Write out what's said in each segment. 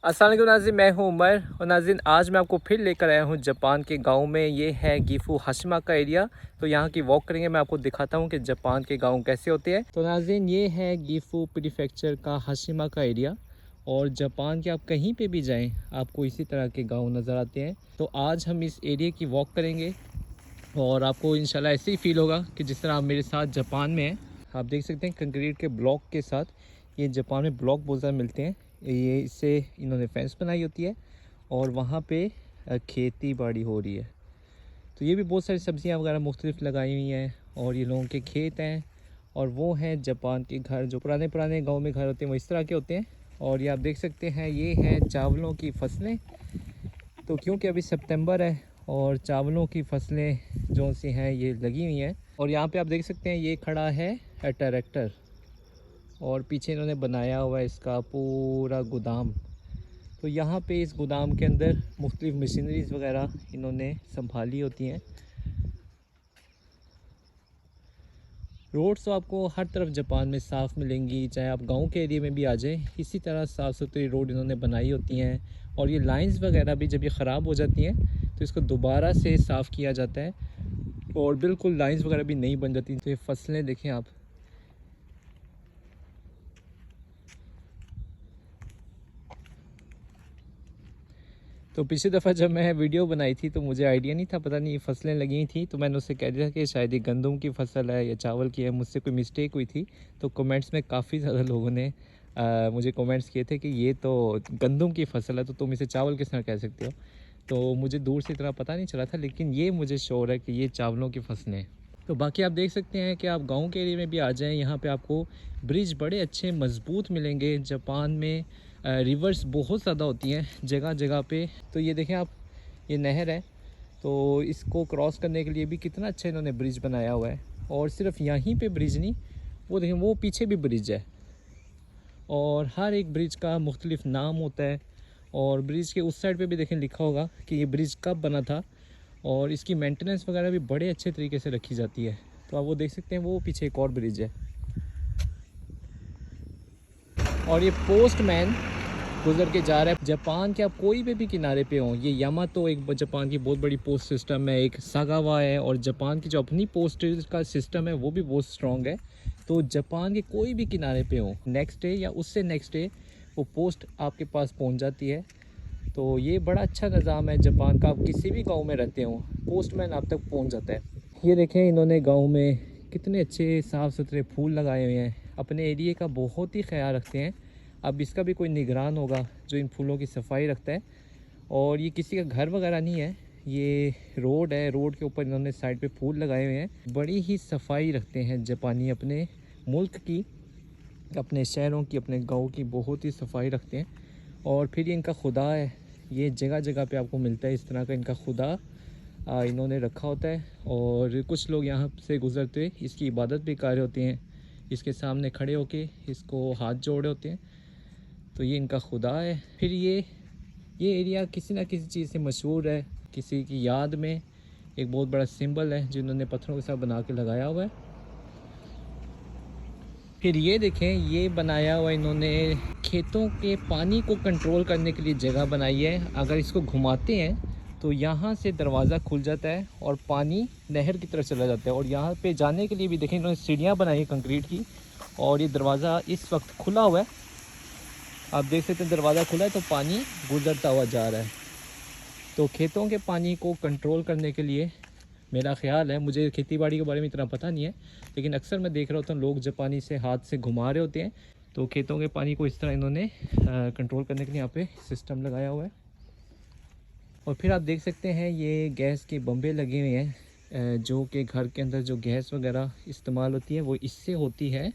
अस्सलाम वालेकुम नाज़रीन, मैं हूं उमर और नाज़रीन आज मैं आपको फिर लेकर आया हूं जापान के गांव में। ये है गिफू हाशिमा का एरिया। तो यहां की वॉक करेंगे, मैं आपको दिखाता हूं कि जापान के गांव कैसे होते हैं। तो नाज़रीन ये है गिफू प्रीफेक्चर का हाशिमा का एरिया। और जापान के आप कहीं पे भी जाएं आपको इसी तरह के गाँव नज़र आते हैं। तो आज हम इस एरिया की वॉक करेंगे और आपको इंशाल्लाह ऐसे ही फील होगा कि जिस तरह आप मेरे साथ जापान में हैं। आप देख सकते हैं कंक्रीट के ब्लॉक के साथ, ये जापान में ब्लॉक बहुत ज़्यादा मिलते हैं। ये इससे इन्होंने फेंस बनाई होती है और वहाँ पे खेती बाड़ी हो रही है। तो ये भी बहुत सारी सब्जियाँ वगैरह मुख्तलिफ लगाई हुई हैं और ये लोगों के खेत हैं। और वो हैं जापान के घर, जो पुराने पुराने गांव में घर होते हैं वो इस तरह के होते हैं। और ये आप देख सकते हैं ये हैं चावलों की फसलें। तो क्योंकि अभी सितंबर है और चावलों की फसलें जो सी हैं ये लगी हुई हैं। और यहाँ पे आप देख सकते हैं ये खड़ा है ट्रैक्टर और पीछे इन्होंने बनाया हुआ है इसका पूरा गोदाम। तो यहाँ पे इस गोदाम के अंदर मुख्तलिफ मशीनरीज़ वगैरह इन्होंने संभाली होती हैं। रोड्स तो आपको हर तरफ जापान में साफ़ मिलेंगी, चाहे आप गांव के एरिया में भी आ जाएं, इसी तरह साफ़ सुथरी रोड इन्होंने बनाई होती हैं। और ये लाइंस वगैरह भी जब ये ख़राब हो जाती हैं तो इसको दोबारा से साफ़ किया जाता है और बिल्कुल लाइंस वगैरह भी नहीं बन जाती। तो ये फसलें देखें आप, तो पिछली दफ़ा जब मैं वीडियो बनाई थी तो मुझे आइडिया नहीं था, पता नहीं ये फसलें लगी थी। तो मैंने उससे कह दिया कि शायद ये गंदम की फसल है या चावल की है, मुझसे कोई मिस्टेक हुई थी। तो कमेंट्स में काफ़ी ज़्यादा लोगों ने मुझे कमेंट्स किए थे कि ये तो गंदम की फसल है तो तुम इसे चावल किस तरह कह सकते हो। तो मुझे दूर से इतना पता नहीं चला था, लेकिन ये मुझे श्योर है कि ये चावलों की फसलें हैं। तो बाकी आप देख सकते हैं कि आप गांव के एरिया में भी आ जाएं, यहाँ पे आपको ब्रिज बड़े अच्छे मज़बूत मिलेंगे। जापान में रिवर्स बहुत ज़्यादा होती हैं जगह जगह पे। तो ये देखें आप, ये नहर है तो इसको क्रॉस करने के लिए भी कितना अच्छा इन्होंने ब्रिज बनाया हुआ है। और सिर्फ यहीं पे ब्रिज नहीं, वो देखें वो पीछे भी ब्रिज है और हर एक ब्रिज का मुख्तलिफ नाम होता है। और ब्रिज के उस साइड पे भी देखें लिखा होगा कि ये ब्रिज कब बना था और इसकी मेंटेनेंस वगैरह भी बड़े अच्छे तरीके से रखी जाती है। तो आप वो देख सकते हैं, वो पीछे एक और ब्रिज है। और ये पोस्टमैन गुजर के जा रहा है। जापान के आप कोई भी किनारे पे हों, ये यामातो एक जापान की बहुत बड़ी पोस्ट सिस्टम है, एक सागावा है और जापान की जो अपनी पोस्ट का सिस्टम है वो भी बहुत स्ट्रॉन्ग है। तो जापान के कोई भी किनारे पे हो, नेक्स्ट डे या उससे नेक्स्ट डे वो पोस्ट आपके पास पहुंच जाती है। तो ये बड़ा अच्छा निज़ाम है जापान का। आप किसी भी गांव में रहते हो पोस्टमैन आप तक पहुंच जाता है। ये देखें इन्होंने गांव में कितने अच्छे साफ़ सुथरे फूल लगाए हुए हैं, अपने एरिए का बहुत ही ख्याल रखते हैं। अब इसका भी कोई निगरान होगा जो इन फूलों की सफाई रखता है। और ये किसी का घर वगैरह नहीं है, ये रोड है, रोड के ऊपर इन्होंने साइड पे फूल लगाए हुए हैं। बड़ी ही सफाई रखते हैं जापानी, अपने मुल्क की, अपने शहरों की, अपने गाँव की बहुत ही सफाई रखते हैं। और फिर ये इनका खुदा है, ये जगह जगह पे आपको मिलता है इस तरह का इनका खुदा इन्होंने रखा होता है। और कुछ लोग यहाँ से गुज़रते इसकी इबादत भी कर रहे होते हैं, इसके सामने खड़े होके इसको हाथ जोड़े होते हैं। तो ये इनका खुदा है। फिर ये एरिया किसी ना किसी चीज़ से मशहूर है, किसी की याद में एक बहुत बड़ा सिंबल है जिन्होंने पत्थरों के साथ बना के लगाया हुआ है। फिर ये देखें, ये बनाया हुआ इन्होंने खेतों के पानी को कंट्रोल करने के लिए जगह बनाई है। अगर इसको घुमाते हैं तो यहाँ से दरवाज़ा खुल जाता है और पानी नहर की तरफ चला जाता है। और यहाँ पे जाने के लिए भी देखें इन्होंने सीढ़ियाँ बनाई है कंक्रीट की। और ये दरवाज़ा इस वक्त खुला हुआ है, आप देख सकते हैं दरवाज़ा खुला है तो पानी गुजरता हुआ जा रहा है। तो खेतों के पानी को कंट्रोल करने के लिए मेरा ख्याल है, मुझे खेती बाड़ी के बारे में इतना पता नहीं है, लेकिन अक्सर मैं देख रहा होता हूँ लोग जापानी से हाथ से घुमा रहे होते हैं। तो खेतों के पानी को इस तरह इन्होंने कंट्रोल करने के लिए यहाँ पे सिस्टम लगाया हुआ है। और फिर आप देख सकते हैं ये गैस के बम्बे लगे हुए हैं, जो कि घर के अंदर जो गैस वगैरह इस्तेमाल होती है वो इससे होती है।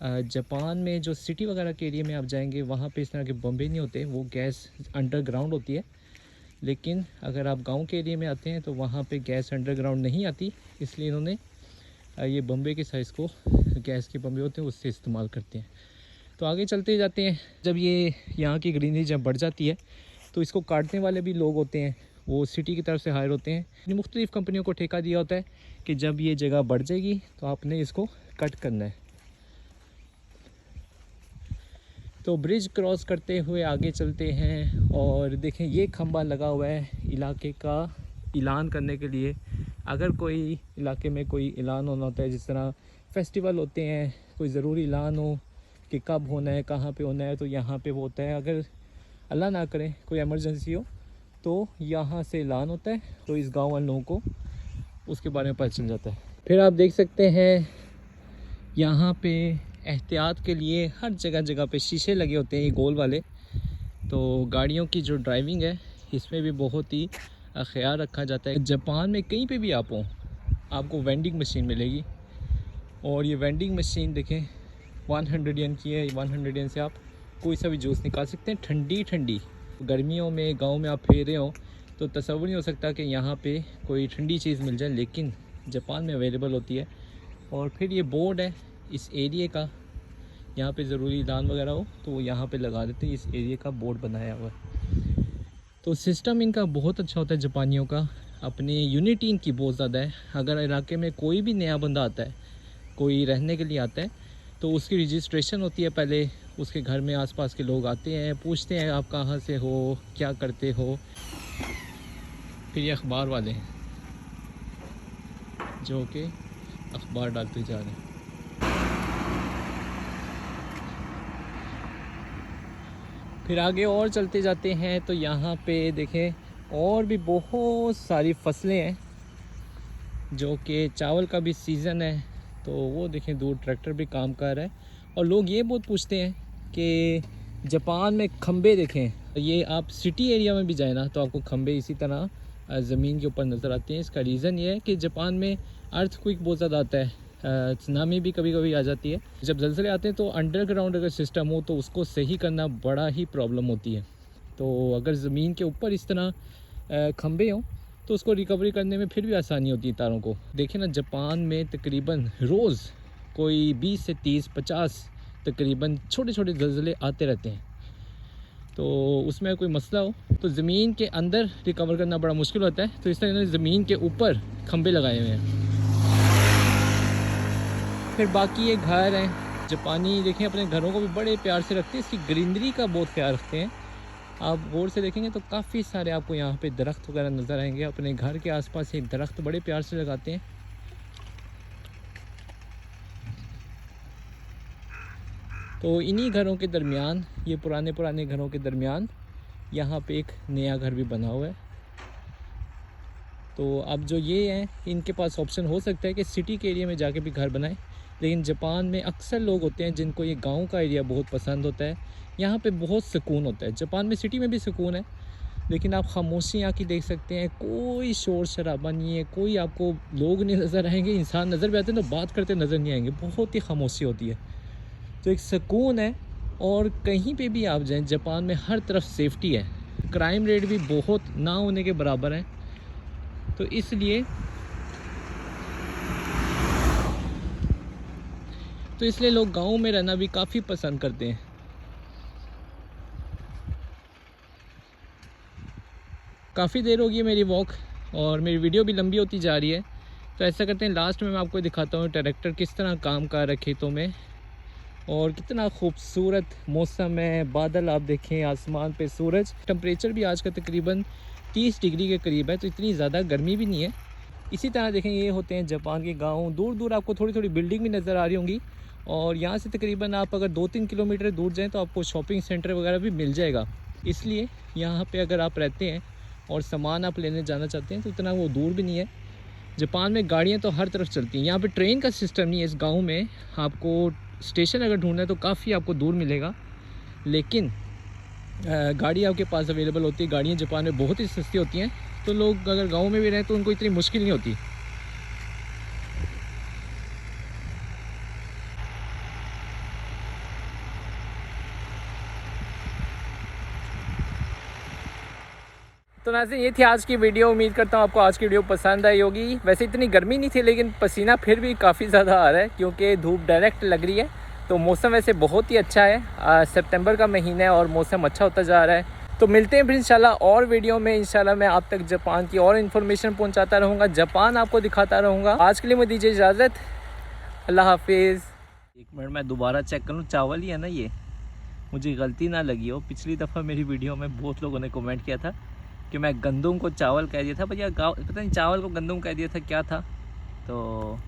जापान में जो सिटी वगैरह के एरिया में आप जाएंगे वहाँ पे इस तरह के बम्बे नहीं होते, वो गैस अंडरग्राउंड होती है। लेकिन अगर आप गांव के एरिया में आते हैं तो वहाँ पे गैस अंडरग्राउंड नहीं आती, इसलिए इन्होंने ये बम्बे के साइज़ को, गैस के बम्बे होते हैं उससे इस्तेमाल करते हैं। तो आगे चलते जाते हैं। जब ये यहाँ की ग्रीनरी जब बढ़ जाती है तो इसको काटने वाले भी लोग होते हैं, वो सिटी की तरफ से हायर होते हैं। मुख्तलिफ़ कंपनियों को ठेका दिया होता है कि जब ये जगह बढ़ जाएगी तो आपने इसको कट करना है। तो ब्रिज क्रॉस करते हुए आगे चलते हैं और देखें ये खंबा लगा हुआ है इलाके का ऐलान करने के लिए। अगर कोई इलाके में कोई ऐलान होना होता है, जिस तरह फेस्टिवल होते हैं, कोई ज़रूरी ऐलान हो कि कब होना है, कहाँ पे होना है, तो यहाँ पे वो होता है। अगर अल्लाह ना करे कोई एमरजेंसी हो तो यहाँ से ऐलान होता है, तो इस गाँव वाले लोगों को उसके बारे में पता चल जाता है। फिर आप देख सकते हैं यहाँ पे एहतियात के लिए हर जगह जगह पे शीशे लगे होते हैं, ये गोल वाले। तो गाड़ियों की जो ड्राइविंग है इसमें भी बहुत ही ख्याल रखा जाता है। जापान में कहीं पे भी आप हो आपको वेंडिंग मशीन मिलेगी, और ये वेंडिंग मशीन देखें 100 येन की है। 100 येन से आप कोई सा भी जूस निकाल सकते हैं, ठंडी ठंडी। गर्मियों में गांव में आप फेरे हो तो तसव्वुर नहीं हो सकता कि यहाँ पे कोई ठंडी चीज़ मिल जाए, लेकिन जापान में अवेलेबल होती है। और फिर ये बोर्ड है इस एरिए का, यहाँ पे ज़रूरी ऐलान वगैरह हो तो वो यहाँ पे लगा देते हैं। इस एरिए का बोर्ड बनाया हुआ है। तो सिस्टम इनका बहुत अच्छा होता है जापानियों का, अपनी यूनिटी इनकी बहुत ज़्यादा है। अगर इलाके में कोई भी नया बंदा आता है, कोई रहने के लिए आता है, तो उसकी रजिस्ट्रेशन होती है पहले। उसके घर में आसपास के लोग आते हैं, पूछते हैं आप कहाँ से हो, क्या करते हो। फिर ये अखबार वाले हैं जो कि अखबार डालते जा रहे हैं। फिर आगे और चलते जाते हैं तो यहाँ पे देखें और भी बहुत सारी फसलें हैं, जो कि चावल का भी सीज़न है। तो वो देखें दूर ट्रैक्टर भी काम कर रहा है। और लोग ये बहुत पूछते हैं कि जापान में खंबे देखें, ये आप सिटी एरिया में भी जाए ना तो आपको खंबे इसी तरह ज़मीन के ऊपर नज़र आते हैं। इसका रीज़न ये है कि जापान में अर्थक्वेक बहुत ज़्यादा आता है, सुनामी भी कभी कभी आ जाती है। जब ज़लज़ले आते हैं तो अंडरग्राउंड अगर सिस्टम हो तो उसको सही करना बड़ा ही प्रॉब्लम होती है। तो अगर ज़मीन के ऊपर इस तरह खंबे हों तो उसको रिकवरी करने में फिर भी आसानी होती है तारों को। देखें ना, जापान में तकरीबन रोज़ कोई 20 से 30 50 तकरीबन छोटे छोटे ज़लज़ले आते रहते हैं। तो उसमें कोई मसला हो तो ज़मीन के अंदर रिकवर करना बड़ा मुश्किल होता है। तो इस तरह इन्होंने ज़मीन के ऊपर खंबे लगाए हुए हैं। फिर बाकी ये घर हैं जापानी, देखें अपने घरों को भी बड़े प्यार से रखते हैं, इसकी ग्रीनरी का बहुत ख्याल रखते हैं। आप गौर से देखेंगे तो काफ़ी सारे आपको यहाँ पे दरख्त वगैरह नज़र आएंगे। अपने घर के आसपास एक दरख्त बड़े प्यार से लगाते हैं। तो इन्हीं घरों के दरमियान, ये पुराने घरों के दरमियान यहाँ पे एक नया घर भी बना हुआ है। तो अब जो ये हैं इनके पास ऑप्शन हो सकता है कि सिटी के एरिया में जाके भी घर बनाएं, लेकिन जापान में अक्सर लोग होते हैं जिनको ये गांव का एरिया बहुत पसंद होता है। यहाँ पे बहुत सुकून होता है। जापान में सिटी में भी सुकून है, लेकिन आप खामोशी यहाँ की देख सकते हैं। कोई शोर शराबा नहीं है, कोई आपको लोग नहीं नज़र आएंगे। इंसान नज़र भी आते हैं तो बात करते नज़र नहीं आएंगे, बहुत ही खामोशी होती है। तो एक सुकून है। और कहीं पे भी आप जाएं जापान में हर तरफ सेफ्टी है। क्राइम रेट भी बहुत ना होने के बराबर है। तो इसलिए लोग गाँव में रहना भी काफ़ी पसंद करते हैं। काफ़ी देर हो गई है मेरी वॉक और मेरी वीडियो भी लंबी होती जा रही है। तो ऐसा करते हैं लास्ट में मैं आपको दिखाता हूँ ट्रैक्टर किस तरह काम कर रहा है खेतों में, और कितना खूबसूरत मौसम है। बादल आप देखें, आसमान पे सूरज। टेम्परेचर भी आज का तकरीबन 30 डिग्री के करीब है, तो इतनी ज़्यादा गर्मी भी नहीं है। इसी तरह देखें ये होते हैं जापान के गाँव। दूर दूर आपको थोड़ी थोड़ी बिल्डिंग भी नज़र आ रही होंगी, और यहाँ से तकरीबन आप अगर 2-3 किलोमीटर दूर जाएँ तो आपको शॉपिंग सेंटर वगैरह भी मिल जाएगा। इसलिए यहाँ पर अगर आप रहते हैं और सामान आप लेने जाना चाहते हैं तो इतना वो दूर भी नहीं है। जापान में गाड़ियाँ तो हर तरफ चलती हैं। यहाँ पे ट्रेन का सिस्टम नहीं है इस गांव में। आपको स्टेशन अगर ढूंढना है तो काफ़ी आपको दूर मिलेगा, लेकिन गाड़ी आपके पास अवेलेबल होती है। गाड़ियाँ जापान में बहुत ही सस्ती होती हैं, तो लोग अगर गांव में भी रहें तो उनको इतनी मुश्किल नहीं होती। तो नाज़रीन ये थी आज की वीडियो। उम्मीद करता हूँ आपको आज की वीडियो पसंद आई होगी। वैसे इतनी गर्मी नहीं थी, लेकिन पसीना फिर भी काफ़ी ज़्यादा आ रहा है क्योंकि धूप डायरेक्ट लग रही है। तो मौसम वैसे बहुत ही अच्छा है। सितंबर का महीना है और मौसम अच्छा होता जा रहा है। तो मिलते हैं फिर इंशाल्लाह और वीडियो में। इंशाल्लाह मैं आप तक जापान की और इन्फॉर्मेशन पहुँचाता रहूँगा, जापान आपको दिखाता रहूँगा। आज के लिए मुझे दीजिए इजाज़त। अल्लाह हाफिज़। एक मिनट मैं दोबारा चेक कर लूँ, चावल ही है ना ये? मुझे गलती ना लगी हो। पिछली दफ़ा मेरी वीडियो में बहुत लोगों ने कमेंट किया था कि मैं गंदम को चावल कह दिया था, भैया पता नहीं चावल को गंदम कह दिया था क्या था। तो